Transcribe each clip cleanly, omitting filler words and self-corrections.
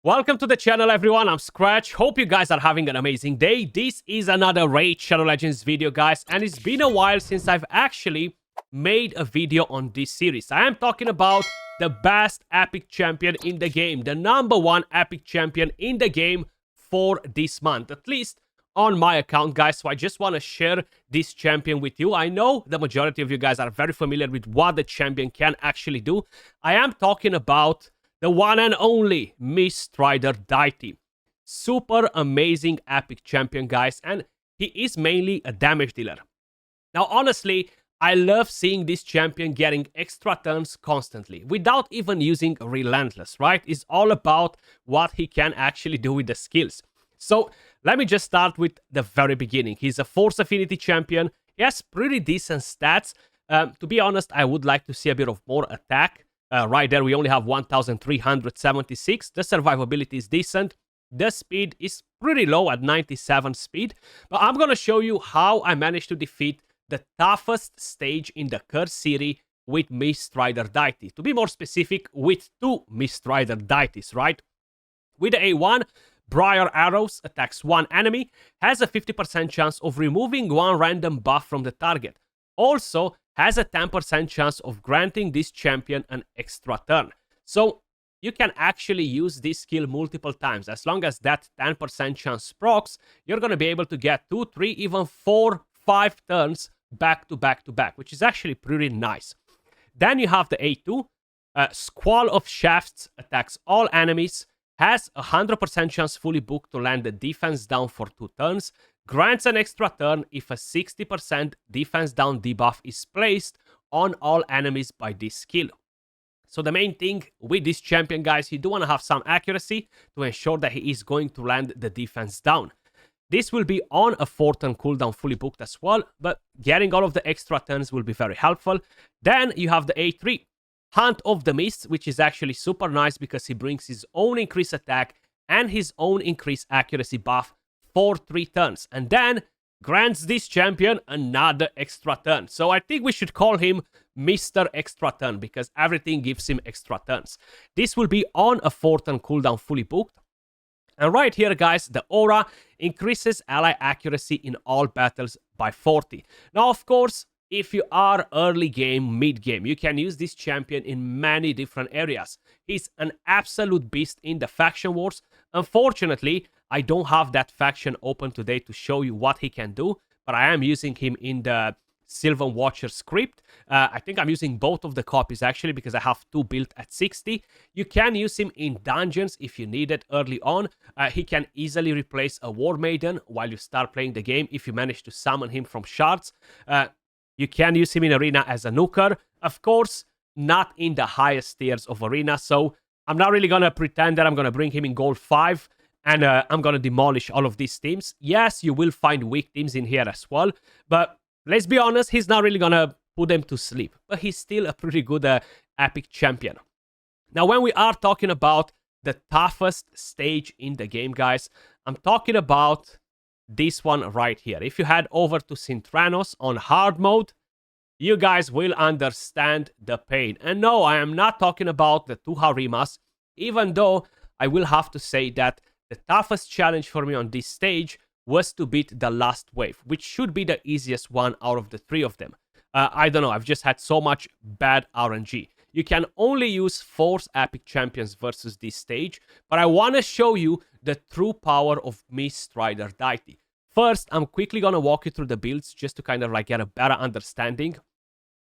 Welcome to the channel, everyone. I'm Skratch. Hope you guys are having an amazing day. This is another Raid Shadow Legends video, guys, and it's been a while since I've actually made a video on this series. I am talking about the best epic champion in the game, the #1 epic champion in the game for this month, at least on my account, guys. So I just want to share this champion with you. I know the majority of you guys are very familiar with what the champion can actually do. I am talking about the one and only MISTRIDER DAITHI. Super amazing epic champion, guys, and he is mainly a damage dealer. Now, honestly, I love seeing this champion getting extra turns constantly without even using Relentless, right? It's all about what he can actually do with the skills. So let me just start with the very beginning. He's a Force Affinity champion. He has pretty decent stats. To be honest, I would like to see a bit of more attack. Right there, we only have 1,376. The survivability is decent. The speed is pretty low at 97 speed. But I'm going to show you how I managed to defeat the toughest stage in the Curse series with MISTRIDER DAITHI. To be more specific, with two MISTRIDER DAITHIs, right? With the A1, Briar Arrows attacks one enemy, has a 50% chance of removing one random buff from the target. Also, has a 10% chance of granting this champion an extra turn. So you can actually use this skill multiple times. As long as that 10% chance procs, you're going to be able to get 2, 3, even 4, 5 turns back to back to back, which is actually pretty nice. Then you have the A2. Squall of Shafts attacks all enemies, has a 100% chance fully booked to land the defense down for 2 turns, grants an extra turn if a 60% defense down debuff is placed on all enemies by this skill. So the main thing with this champion, guys, you do want to have some accuracy to ensure that he is going to land the defense down. This will be on a 4-turn cooldown fully booked as well, but getting all of the extra turns will be very helpful. Then you have the A3. Hunt of the Mist, which is actually super nice because he brings his own increased attack and his own increased accuracy buff for 3 turns, and then grants this champion another extra turn. So I think we should call him Mr. Extra Turn because everything gives him extra turns. This will be on a 4-turn cooldown fully booked. And right here, guys, the aura increases ally accuracy in all battles by 40. Now, of course, if you are early game, mid game, you can use this champion in many different areas. He's an absolute beast in the faction wars. Unfortunately, I don't have that faction open today to show you what he can do, but I am using him in the Sylvan Watcher script. I think I'm using both of the copies actually because I have 2 built at 60. You can use him in dungeons if you need it early on. He can easily replace a War Maiden while you start playing the game if you manage to summon him from shards. You can use him in Arena as a nuker. Of course, not in the highest tiers of Arena, so I'm not really going to pretend that I'm going to bring him in Gold 5 and I'm going to demolish all of these teams. Yes, you will find weak teams in here as well, but let's be honest, he's not really going to put them to sleep. But he's still a pretty good epic champion. Now, when we are talking about the toughest stage in the game, guys, I'm talking about this one right here. If you head over to Sintranos on hard mode, you guys will understand the pain. And no, I am not talking about the 2 Harimas, even though I will have to say that the toughest challenge for me on this stage was to beat the last wave, which should be the easiest one out of the 3 of them. I don't know, I've just had so much bad RNG. You can only use Force epic champions versus this stage, but I want to show you the true power of MISTRIDER DAITHI. First, I'm quickly going to walk you through the builds just to kind of like get a better understanding.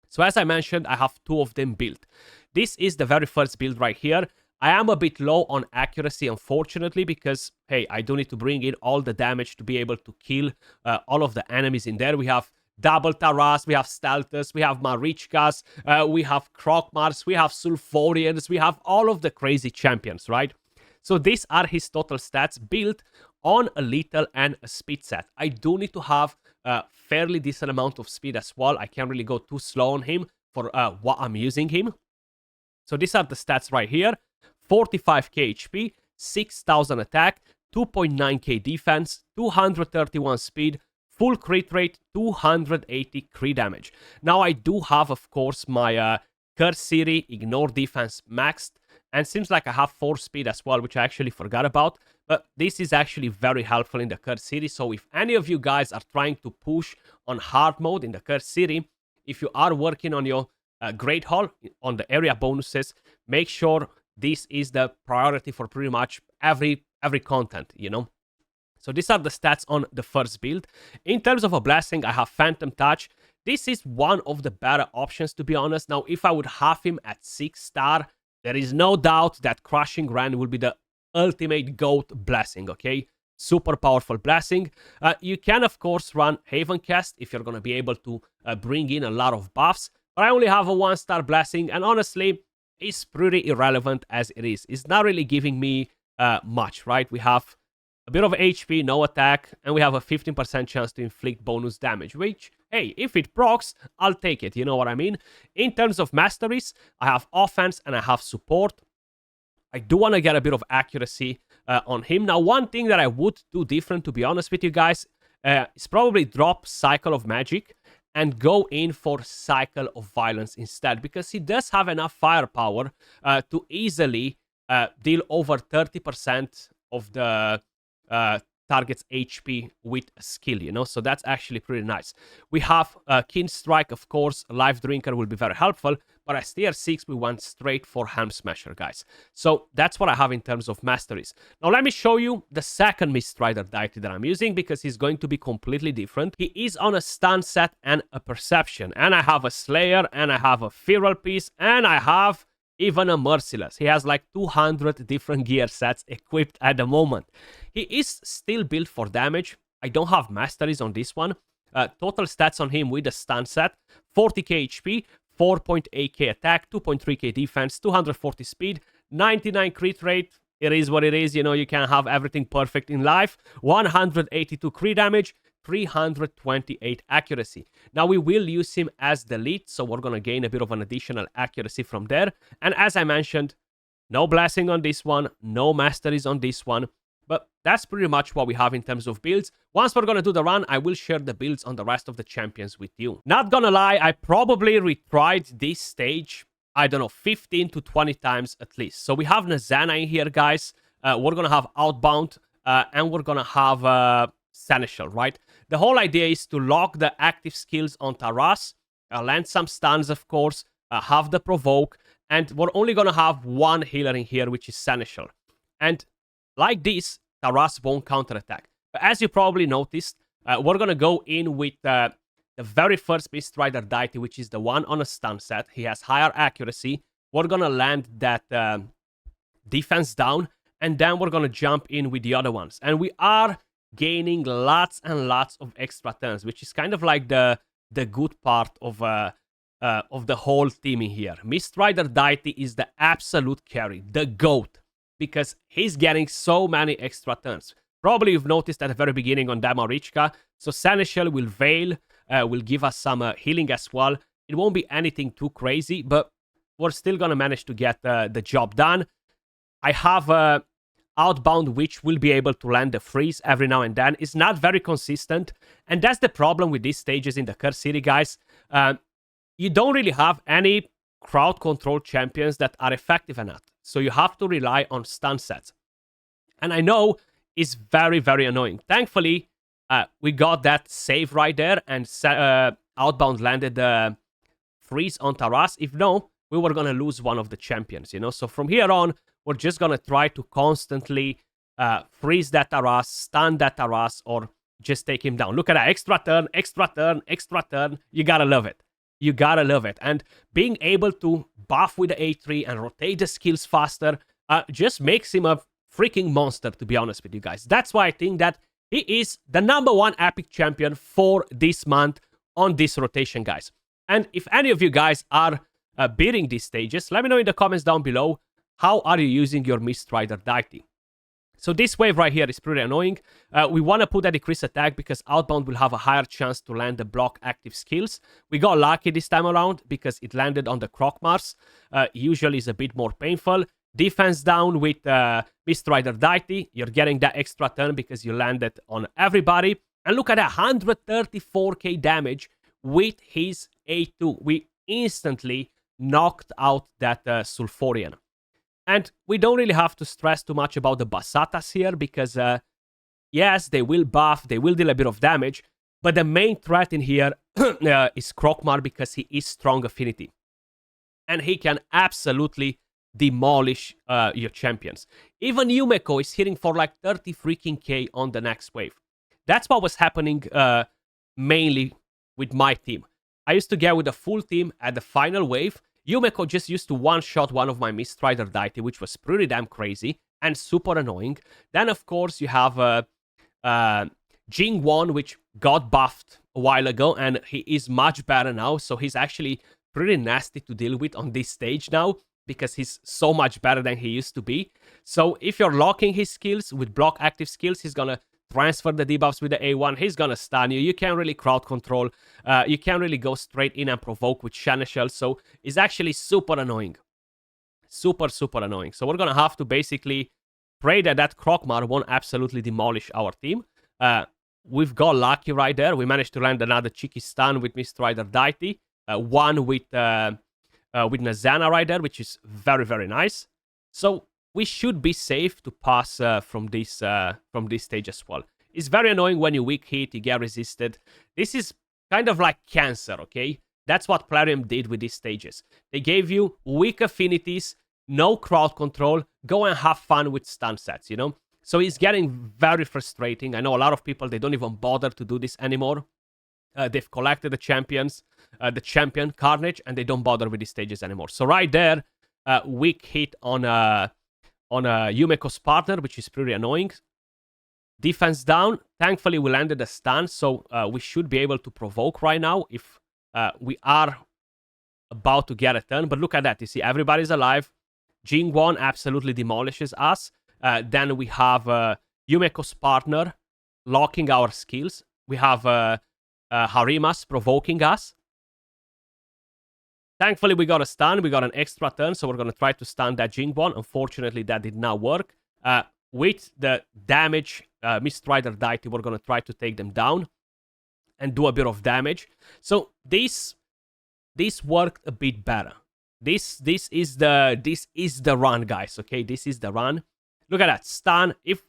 So as I mentioned, I have 2 of them built. This is the very first build right here. I am a bit low on accuracy, unfortunately, because, hey, I do need to bring in all the damage to be able to kill all of the enemies in there. We have Double Taras, we have Steltas, we have Marichkas, we have Krokmars, we have Sulfurians, we have all of the crazy champions, right? So these are his total stats built on a lethal and a speed set. I do need to have a fairly decent amount of speed as well. I can't really go too slow on him for what I'm using him. So these are the stats right here. 45k HP, 6000 attack, 2.9k defense, 231 speed, full crit rate, 280 crit damage. Now I do have, of course, my Curse series Ignore Defense maxed, And seems like I have 4 speed as well, which I actually forgot about. But this is actually very helpful in the Curse City. So if any of you guys are trying to push on hard mode in the Curse City, if you are working on your Great Hall, on the area bonuses, make sure this is the priority for pretty much every content, you know. So these are the stats on the first build. In terms of a blessing, I have Phantom Touch. This is one of the better options, to be honest. Now, if I would have him at 6-star, there is no doubt that Crushing Ran will be the ultimate GOAT blessing, okay? Super powerful blessing. You can, of course, run Haven Cast if you're going to be able to bring in a lot of buffs. But I only have a 1-star blessing, and honestly, it's pretty irrelevant as it is. It's not really giving me much, right? We have a bit of HP, no attack, and we have a 15% chance to inflict bonus damage, which, hey, if it procs, I'll take it, you know what I mean? In terms of masteries, I have offense and I have support. I do want to get a bit of accuracy on him. Now, one thing that I would do different, to be honest with you guys, is probably drop Cycle of Magic and go in for Cycle of Violence instead, because he does have enough firepower to easily deal over 30% of the target's HP with a skill, you know, so that's actually pretty nice. We have Keen Strike, of course. Life Drinker will be very helpful, but as tier 6, we went straight for Helm Smasher, guys. So that's what I have in terms of masteries. Now let me show you the second Mistrider deity that I'm using, because he's going to be completely different. He is on a stun set and a perception, and I have a Slayer, and I have a Feral Piece, and I have even a Merciless. He has like 200 different gear sets equipped at the moment. He is still built for damage. I don't have masteries on this one. Total stats on him with the stun set: 40k HP, 4.8k attack, 2.3k defense, 240 speed, 99 crit rate. It is what it is, you know, you can have everything perfect in life. 182 crit damage, 328 accuracy. Now we will use him as the lead, so we're gonna gain a bit of an additional accuracy from there. And as I mentioned, no blessing on this one, no masteries on this one, but that's pretty much what we have in terms of builds. Once we're gonna do the run, I will share the builds on the rest of the champions with you. Not gonna lie, I probably retried this stage, I don't know, 15 to 20 times at least. So we have Nazana in here, guys. We're gonna have Outbound, and we're gonna have Seneschal, right? The whole idea is to lock the active skills on Taras, land some stuns, of course, have the Provoke, and we're only gonna have one healer in here, which is Seneschal. And like this, Taras won't counterattack. But as you probably noticed, we're gonna go in with the very first Mistrider deity, which is the one on a stun set. He has higher accuracy. We're gonna land that defense down, and then we're gonna jump in with the other ones. And we are gaining lots and lots of extra turns, which is kind of like the good part of the whole team in here. Mistrider deity is the absolute carry, the GOAT, because he's getting so many extra turns. Probably you've noticed at the very beginning on Damarichka. So Seneschal will Veil, will give us some healing as well. It won't be anything too crazy, but we're still gonna manage to get the job done. I have Outbound, which will be able to land the freeze every now and then. It's not very consistent, and that's the problem with these stages in the Curse City, guys. You don't really have any crowd control champions that are effective enough, so you have to rely on stun sets. And I know it's very, very annoying. Thankfully, we got that save right there, and Outbound landed the freeze on Taras. If no, we were gonna lose one of the champions, you know? So from here on, we're just gonna try to constantly freeze that Taras, stun that Taras, or just take him down. Look at that, extra turn, extra turn, extra turn. You gotta love it. You gotta love it. And being able to buff with the A3 and rotate the skills faster just makes him a freaking monster, to be honest with you guys. That's why I think that he is the #1 epic champion for this month on this rotation, guys. And if any of you guys are beating these stages, let me know in the comments down below, how are you using your Mistrider deity? So this wave right here is pretty annoying. We want to put a decrease attack because Outbound will have a higher chance to land the block active skills. We got lucky this time around because it landed on the Krokmars. Usually is a bit more painful. Defense down with Mistrider deity. You're getting that extra turn because you landed on everybody. And look at that, 134k damage with his A2. We instantly knocked out that Sulfurian. And we don't really have to stress too much about the Basatas here because, yes, they will buff, they will deal a bit of damage, but the main threat in here is Krokmar because he is strong affinity. And he can absolutely demolish your champions. Even Yumeko is hitting for like 30 freaking K on the next wave. That's what was happening mainly with my team. I used to get with a full team at the final wave. Yumeko just used to one-shot one of my Mistrider Deity, which was pretty damn crazy and super annoying. Then, of course, you have Jingwon, which got buffed a while ago, and he is much better now. So he's actually pretty nasty to deal with on this stage now, because he's so much better than he used to be. So if you're locking his skills with block active skills, he's gonna transfer the debuffs with the A1. He's gonna stun you. You can't really crowd control. You can't really go straight in and provoke with Shell. So it's actually super annoying. Super, super annoying. So we're gonna have to basically pray that that Krokmar won't absolutely demolish our team. We've got lucky right there. We managed to land another cheeky stun with Mistrider Deithi. One with Nazana right there, which is very, very nice. So we should be safe to pass from this stage as well. It's very annoying when you weak hit, you get resisted. This is kind of like cancer, okay? That's what Plarium did with these stages. They gave you weak affinities, no crowd control, go and have fun with stun sets, you know? So it's getting very frustrating. I know a lot of people, they don't even bother to do this anymore. They've collected the champions, the champion Carnage, and they don't bother with these stages anymore. So right there, weak hit on Yumeko's partner, which is pretty annoying. Defense down. Thankfully, we landed a stun, so we should be able to provoke right now if we are about to get a turn. But look at that. You see, everybody's alive. Jingwon absolutely demolishes us. Then we have Yumeko's partner locking our skills. We have Harimas provoking us. Thankfully, we got a stun. We got an extra turn, so we're going to try to stun that Jingwon. Unfortunately, that did not work. With the damage, Mistrider Deithi, we're going to try to take them down and do a bit of damage. So this worked a bit better. This is the run, guys. Okay, this is the run. Look at that stun. If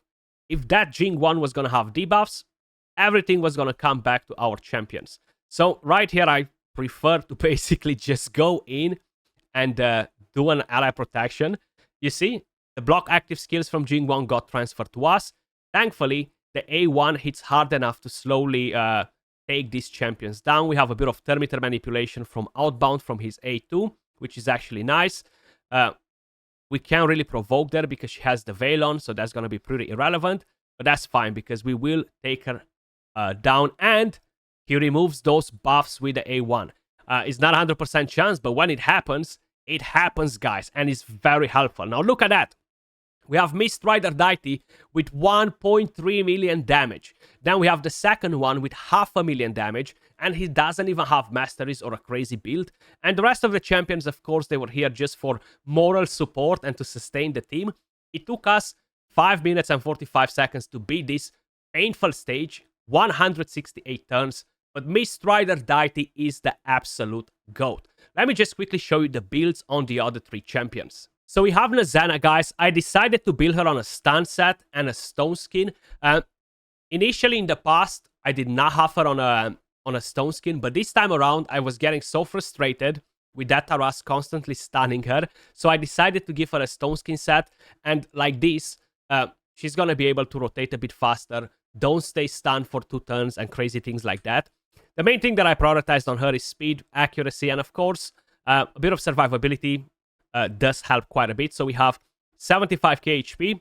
that Jingwon was going to have debuffs, everything was going to come back to our champions. So right here, I prefer to basically just go in and do an ally protection. You see, the block active skills from Jingwon got transferred to us. Thankfully, the A1 hits hard enough to slowly take these champions down. We have a bit of Thermitter manipulation from Outbound from his A2, which is actually nice. We can't really provoke there because she has the Veil on, so that's going to be pretty irrelevant. But that's fine because we will take her down, and he removes those buffs with the A1. It's not 100% chance, but when it happens, guys, and it's very helpful. Now look at that. We have Mistrider Deithi with 1.3 million damage. Then we have the second one with 500,000 damage, and he doesn't even have masteries or a crazy build. And the rest of the champions, of course, they were here just for moral support and to sustain the team. It took us 5 minutes and 45 seconds to beat this painful stage, 168 turns, but Mistrider Deithi is the absolute GOAT. Let me just quickly show you the builds on the other three champions. So we have Nazana, guys. I decided to build her on a stun set and a stone skin. Initially in the past, I did not have her on a stone skin, but this time around, I was getting so frustrated with that Taras constantly stunning her. So I decided to give her a stone skin set, and like this, she's gonna be able to rotate a bit faster, don't stay stunned for 2 turns and crazy things like that. The main thing that I prioritized on her is speed, accuracy, and of course, a bit of survivability does help quite a bit. So we have 75k HP.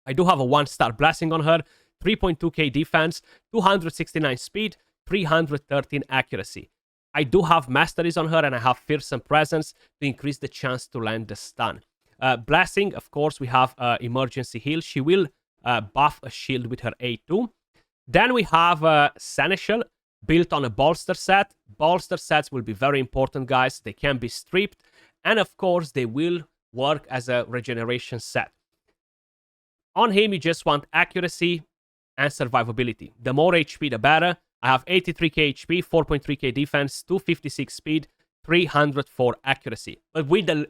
I do have a 1-star blessing on her, 3.2k defense, 269 speed, 313 accuracy. I do have masteries on her, and I have fearsome presence to increase the chance to land the stun. Blessing, of course, we have emergency heal. She will buff a shield with her A2. Then we have Seneschal built on a bolster set. Bolster sets will be very important, guys. They can be stripped, and of course, they will work as a regeneration set. On him, you just want accuracy and survivability. The more HP, the better. I have 83k HP, 4.3k defense, 256 speed, 304 accuracy. But with the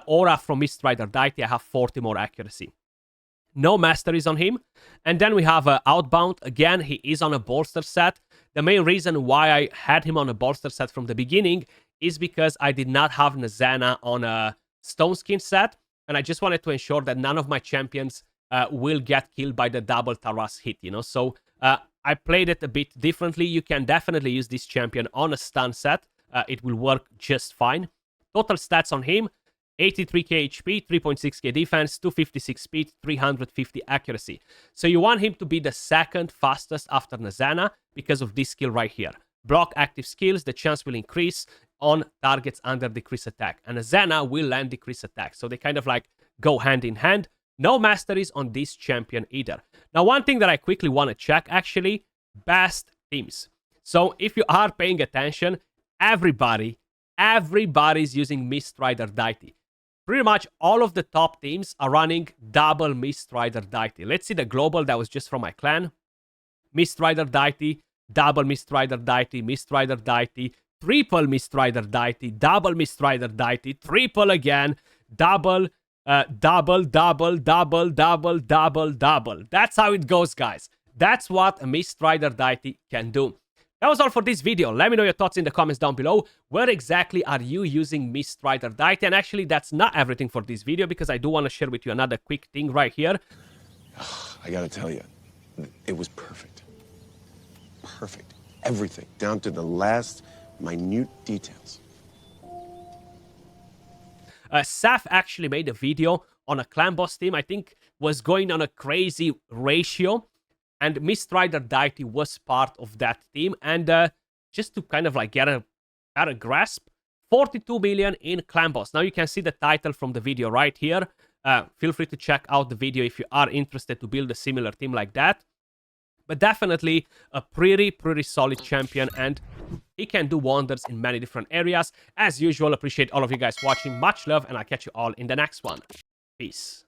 aura from Mistrider Deithi, I have 40 more accuracy. No masteries on him. And then we have Outbound. Again, he is on a bolster set. The main reason why I had him on a bolster set from the beginning is because I did not have Nazana on a Stone Skin set. And I just wanted to ensure that none of my champions will get killed by the double Taras hit, you know? So I played it a bit differently. You can definitely use this champion on a stun set. It will work just fine. Total stats on him: 83k HP, 3.6k defense, 256 speed, 350 accuracy. So you want him to be the second fastest after Nazana because of this skill right here. Block active skills, the chance will increase on targets under decrease attack. And Nazana will land decrease attack. So they kind of like go hand in hand. No masteries on this champion either. Now, one thing that I quickly want to check, actually, best teams. So if you are paying attention, everybody's using Mistrider Deithi. Pretty much all of the top teams are running double Mistrider Deithi. Let's see the global that was just from my clan. Mistrider Deithi, double Mistrider Deithi, Mistrider Deithi, triple Mistrider Deithi, double Mistrider Deithi, triple again, double, double. That's how it goes, guys. That's what a Mistrider Deithi can do. That was all for this video. Let me know your thoughts in the comments down below. Where exactly are you using Mistrider Deithi? And actually, that's not everything for this video, because I do want to share with you another quick thing right here. I gotta tell you, it was perfect. Perfect. Everything, down to the last minute details. Saf actually made a video on a clan boss team. I think was going on a crazy ratio. And Mistrider Deithi was part of that team. And just to kind of like get a better grasp, 42 million in clan boss. Now you can see the title from the video right here. Feel free to check out the video if you are interested to build a similar team like that. But definitely a pretty solid champion, and he can do wonders in many different areas. As usual, appreciate all of you guys watching. Much love, and I'll catch you all in the next one. Peace.